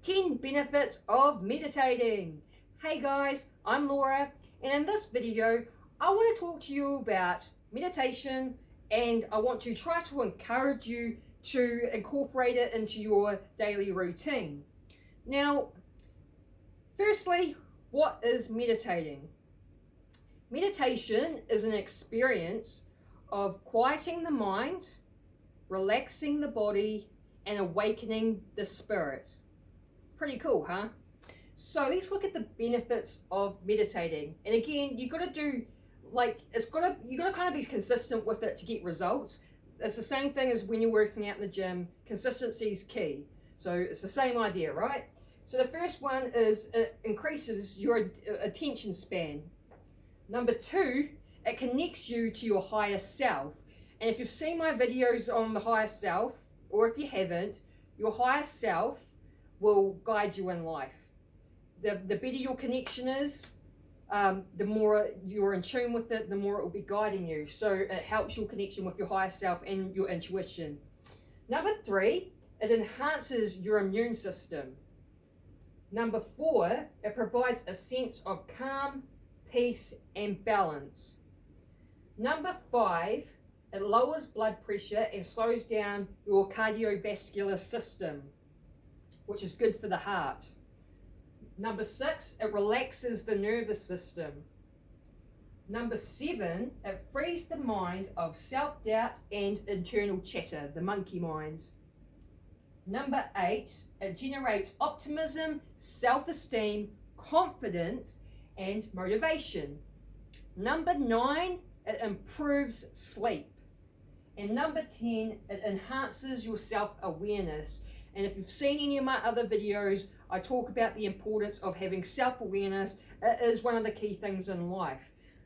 10 benefits of meditating. Hey guys, I'm Laura, and in this video I want to talk to you about meditation, and I want to try to encourage you to incorporate it into your daily routine. Now, firstly, what is meditating? Meditation is an experience of quieting the mind, relaxing the body, and awakening the spirit. Pretty cool, huh? So let's look at the benefits of meditating. And again, you got to do you got to kind of be consistent with it to get results. It's the same thing as when you're working out in the gym. Consistency is key. So it's the same idea, right? So the first one is it increases your attention span. Number 2, it connects you to your higher self. And if you've seen my videos on the higher self, or if you haven't, your higher self will guide you in life. The better your connection is, the more you're in tune with it, the more it will be guiding you. So it helps your connection with your higher self and your intuition. Number 3, it enhances your immune system. Number 4, it provides a sense of calm, peace, and balance. Number 5, it lowers blood pressure and slows down your cardiovascular system, which is good for the heart. Number 6, it relaxes the nervous system. Number 7, it frees the mind of self-doubt and internal chatter, the monkey mind. Number 8, it generates optimism, self-esteem, confidence, and motivation. Number 9, it improves sleep. And number 10, it enhances your self-awareness. And if you've seen any of my other videos, I talk about the importance of having self-awareness. It is one of the key things in life.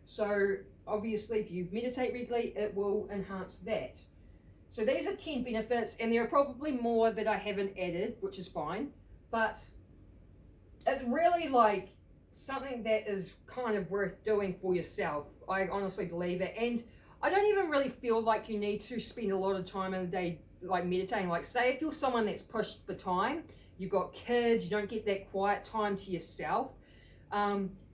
So obviously, if you meditate regularly, it will enhance that. So these are 10 benefits, and there are probably more that I haven't added, which is fine. But it's really like something that is kind of worth doing for yourself. I honestly believe it. And I don't even really feel like you need to spend a lot of time in the day like meditating. Like, say if you're someone that's pushed for time, you've got kids, you don't get that quiet time to yourself.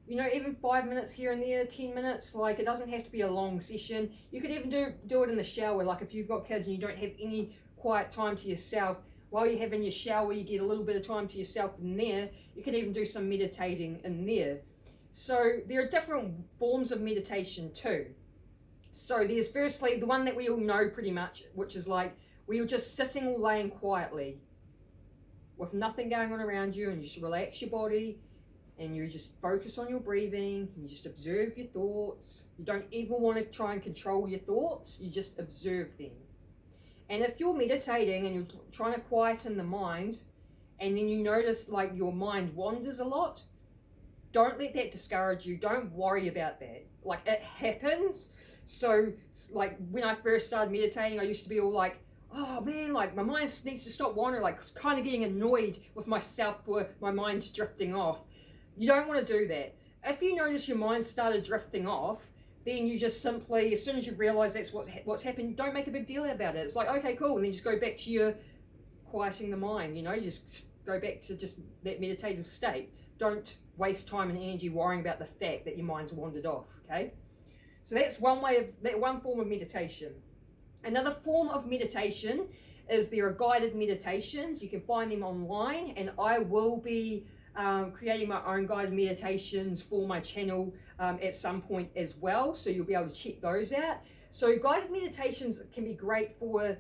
Even 5 minutes here and there, 10 minutes, like it doesn't have to be a long session. You could even do it in the shower. Like if you've got kids and you don't have any quiet time to yourself, while you're having your shower, you get a little bit of time to yourself in there. You can even do some meditating in there. So there are different forms of meditation too. So there's firstly the one that we all know pretty much, which is like where you're just sitting or laying quietly with nothing going on around you, and you just relax your body and you just focus on your breathing and you just observe your thoughts. You don't even want to try and control your thoughts, you just observe them. And if you're meditating and you're trying to quieten the mind, and then you notice like your mind wanders a lot, don't let that discourage you. Don't worry about that. Like, it happens. So like when I first started meditating, I used to be all like, oh man, like my mind needs to stop wandering, like kind of getting annoyed with myself for my mind's drifting off. You don't want to do that. If you notice your mind started drifting off, then you just simply, as soon as you realize that's what's happened, don't make a big deal about it. It's like, okay, cool. And then just go back to your quieting the mind, you just go back to just that meditative state. Don't waste time and energy worrying about the fact that your mind's wandered off, okay? So that's one form of meditation. Another form of meditation is there are guided meditations. You can find them online, and I will be creating my own guided meditations for my channel at some point as well. So you'll be able to check those out. So guided meditations can be great for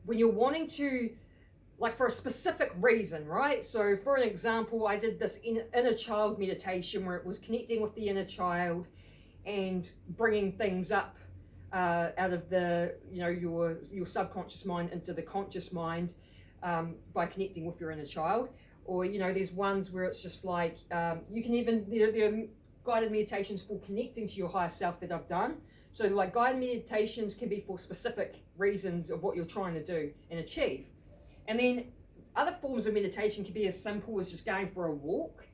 when you're wanting to, like for a specific reason, right? So for an example, I did this inner child meditation where it was connecting with the inner child and bringing things up out of the, your subconscious mind into the conscious mind by connecting with your inner child. Or, there's ones where it's just like, you can even, there are guided meditations for connecting to your higher self that I've done. So like guided meditations can be for specific reasons of what you're trying to do and achieve. And then other forms of meditation can be as simple as just going for a walk.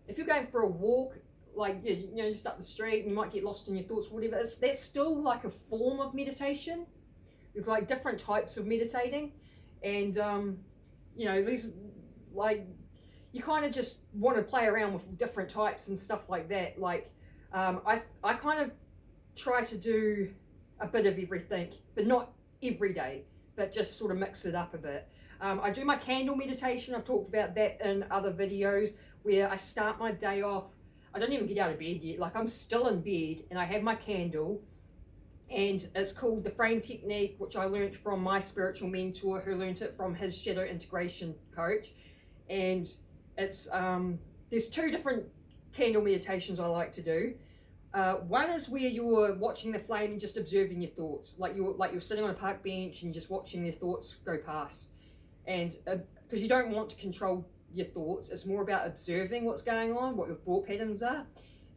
If you're going for a walk, like, just up the street and you might get lost in your thoughts, whatever, that's still like a form of meditation. There's like different types of meditating. And, these, like, you kind of just want to play around with different types and stuff like that. Like I kind of try to do a bit of everything, but not every day, but just sort of mix it up a bit. I do my candle meditation. I've talked about that in other videos, where I start my day off. I don't even get out of bed yet. Like, I'm still in bed and I have my candle, and it's called the frame technique, which I learned from my spiritual mentor, who learned it from his shadow integration coach. And it's there's two different candle meditations I like to do. One is where you're watching the flame and just observing your thoughts, like you're sitting on a park bench and just watching your thoughts go past. And because you don't want to control your thoughts, it's more about observing what's going on, what your thought patterns are.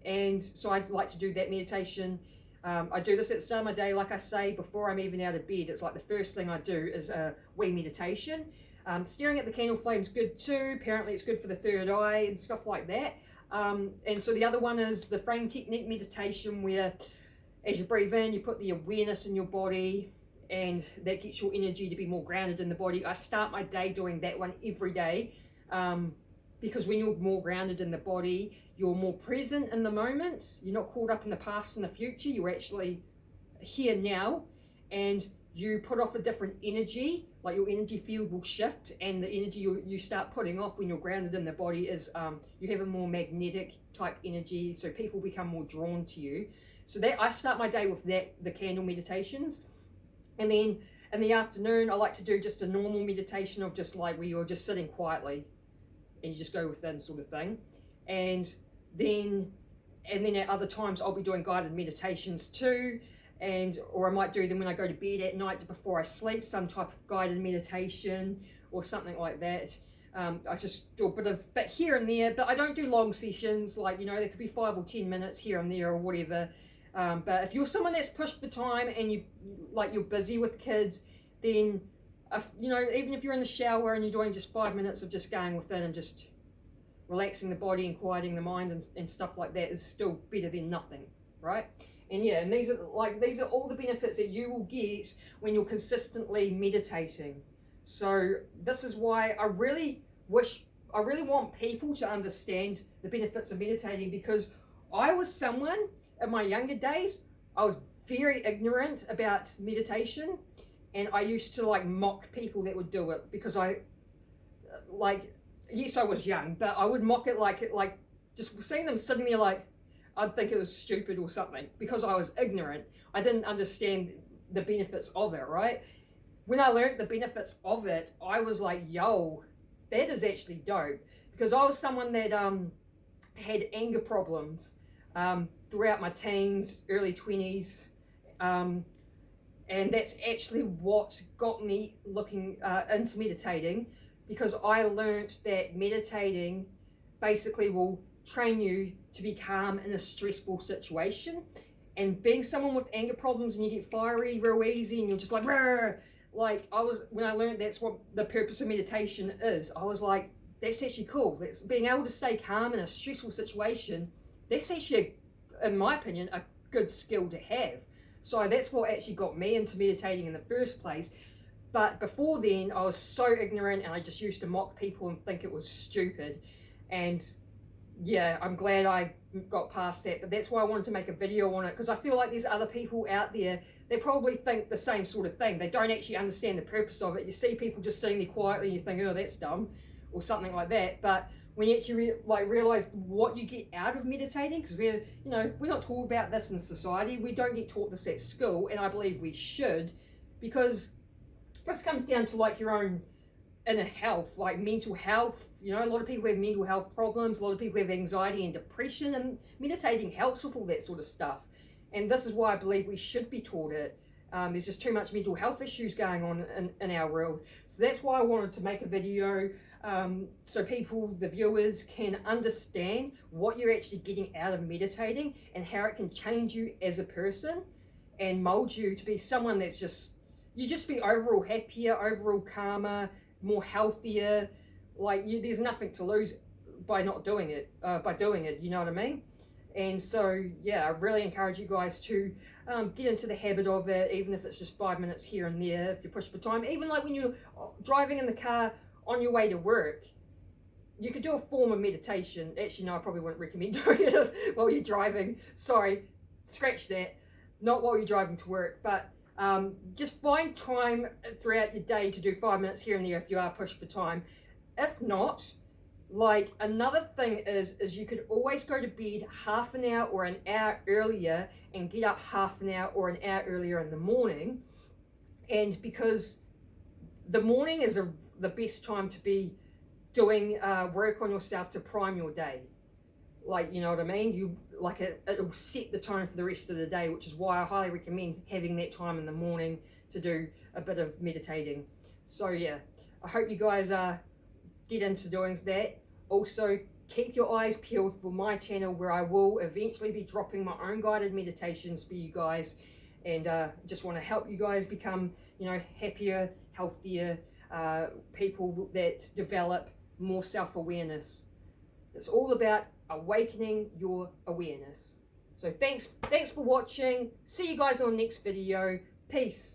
And so I like to do that meditation. I do this at the start of my day, like I say, before I'm even out of bed. It's like the first thing I do is a wee meditation. Staring at the candle flame's good too. Apparently it's good for the third eye and stuff like that. And so the other one is the frame technique meditation, where as you breathe in, you put the awareness in your body, and that gets your energy to be more grounded in the body. I start my day doing that one every day, because when you're more grounded in the body, you're more present in the moment. You're not caught up in the past and the future. You're actually here now, and you put off a different energy. Like, your energy field will shift, and the energy you start putting off when you're grounded in the body is you have a more magnetic type energy, so people become more drawn to you. So that I start my day with that, the candle meditations. And then in the afternoon, I like to do just a normal meditation of just like where you're just sitting quietly and you just go within, sort of thing. And then at other times I'll be doing guided meditations too, or I might do them when I go to bed at night before I sleep, some type of guided meditation or something like that. I just do a bit here and there, but I don't do long sessions. Like, you know, there could be 5 or 10 minutes here and there or whatever. But if you're someone that's pushed for time and you're busy with kids, then you know, even if you're in the shower and you're doing just 5 minutes of just going within and just relaxing the body and quieting the mind and stuff like that is still better than nothing, right? And yeah, and these are all the benefits that you will get when you're consistently meditating. So this is why I really want people to understand the benefits of meditating, because I was someone in my younger days, I was very ignorant about meditation, and I used to like mock people that would do it, because yes, I was young, but I would mock it like just seeing them sitting there, like I'd think it was stupid or something, because I was ignorant. I didn't understand the benefits of it, right? When I learned the benefits of it, I was like, yo, that is actually dope, because I was someone that had anger problems throughout my teens, early 20s, and that's actually what got me looking into meditating, because I learned that meditating basically will train you to be calm in a stressful situation. And being someone with anger problems, and you get fiery real easy and you're just like, rrr, when I learned that's what the purpose of meditation is, I was like, that's actually cool. That's being able to stay calm in a stressful situation. That's actually, in my opinion, a good skill to have. So that's what actually got me into meditating in the first place. But before then, I was so ignorant, and I just used to mock people and think it was stupid. And yeah, I'm glad I got past that. But that's why I wanted to make a video on it, because I feel like there's other people out there, they probably think the same sort of thing. They don't actually understand the purpose of it. You see people just sitting there quietly and you think, oh, that's dumb, or something like that. But when you actually realize what you get out of meditating, because we're not taught about this in society. We don't get taught this at school, and I believe we should, because this comes down to like your own inner health, like mental health. You know, a lot of people have mental health problems. A lot of people have anxiety and depression, and meditating helps with all that sort of stuff. And this is why I believe we should be taught it. There's just too much mental health issues going on in our world. So that's why I wanted to make a video, so people, the viewers, can understand what you're actually getting out of meditating and how it can change you as a person and mold you to be someone that's just be overall happier, overall calmer, more healthier. Like, there's nothing to lose by not doing it, by doing it, you know what I mean? And so, yeah, I really encourage you guys to get into the habit of it, even if it's just 5 minutes here and there, if you push for time. Even like when you're driving in the car on your way to work, you could do a form of meditation. Actually, no, I probably wouldn't recommend doing it while you're driving. Sorry, scratch that. Not while you're driving to work, but just find time throughout your day to do 5 minutes here and there if you are pushed for time. If not, like, another thing is you could always go to bed half an hour or an hour earlier and get up half an hour or an hour earlier in the morning. And because the morning is the best time to be doing work on yourself to prime your day. Like, you know what I mean? It'll set the tone for the rest of the day, which is why I highly recommend having that time in the morning to do a bit of meditating. So yeah, I hope you guys get into doing that. Also, keep your eyes peeled for my channel, where I will eventually be dropping my own guided meditations for you guys, and just want to help you guys become, you know, happier, healthier people that develop more self-awareness. It's all about awakening your awareness. So thanks for watching. See you guys on the next video. Peace.